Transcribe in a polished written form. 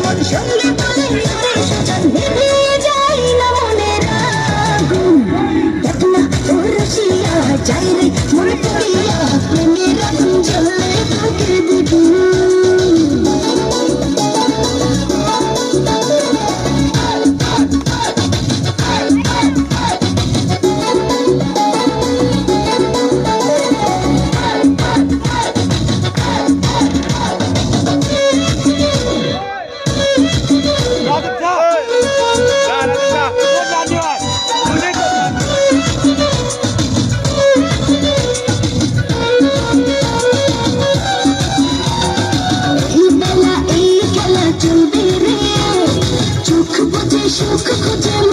মন সঙ্গে বলে সজন নিভে যায় না মনের আগুন দেখ না ও রসিয়া যাই রে মন পড়িয়া প্রেমের আগুন জ্বলে থাকে দ্বিগুণ চোখ বুঝে সুখ খুঁজে